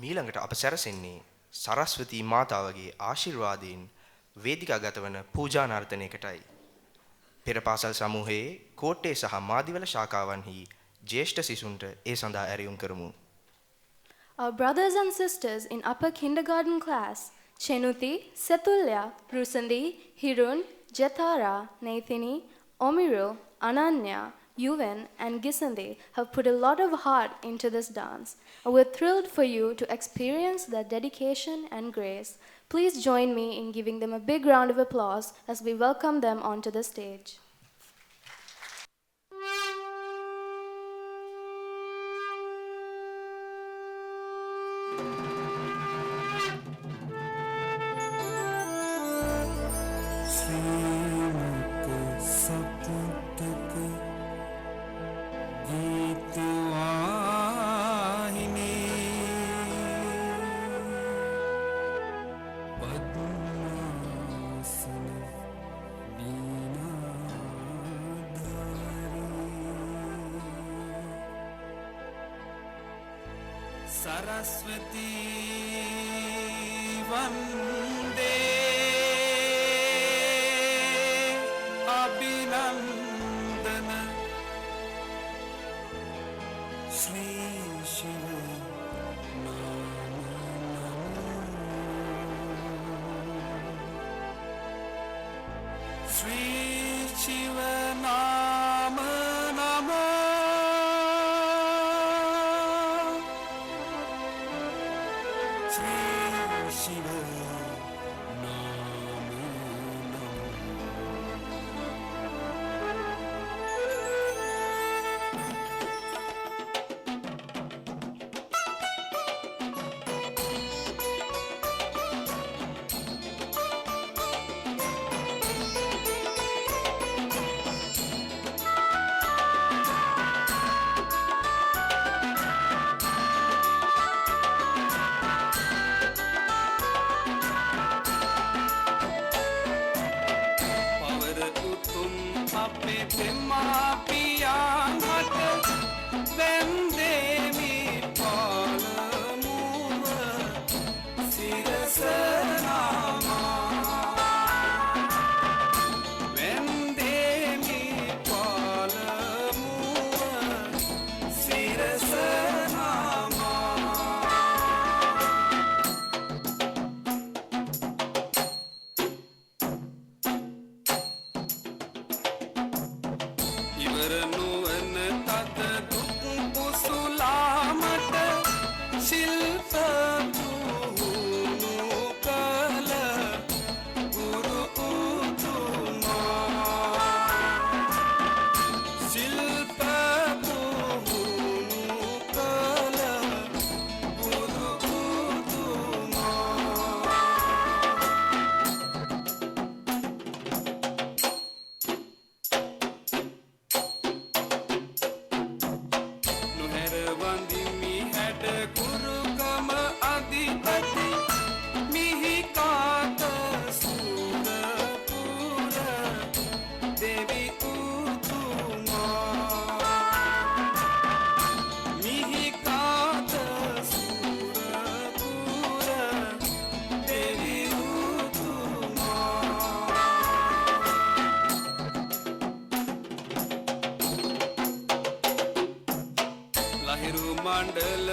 මීළඟට අප සැරසෙන්නේ සරස්වතී මාතාවගේ ආශිර්වාදයෙන් වේදිකාගත වන පූජා නර්තනයකටයි. පෙර පාසල් සමූහයේ කෝට්ටේ සහ මාදිවල ශාඛාවන්හි ජ්‍යෙෂ්ඨ සිසුන්ට ඒ සඳහා ඇරයුම් කරමු. Our brothers and sisters in upper kindergarten class, Chenuti, Setulya, Rusandi, Hirun, Jethara, Nathini, Omiru, Ananya, Yuven and Gisande have put a lot of heart into this dance, and we're thrilled for you to experience their dedication and grace. Please join me in giving them a big round of applause as we welcome them onto the stage. Saraswati Vande Abhinandana Shri Shiva Shri Shiva Nama Nama Mandala